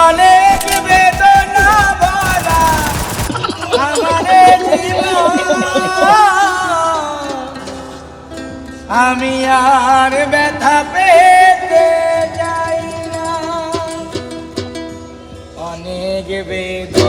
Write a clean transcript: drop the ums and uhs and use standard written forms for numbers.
অনেক বেদনা ভরা আমার জীবন, আমি আর ব্যথা পেতে চাই না। অনেক বেদনা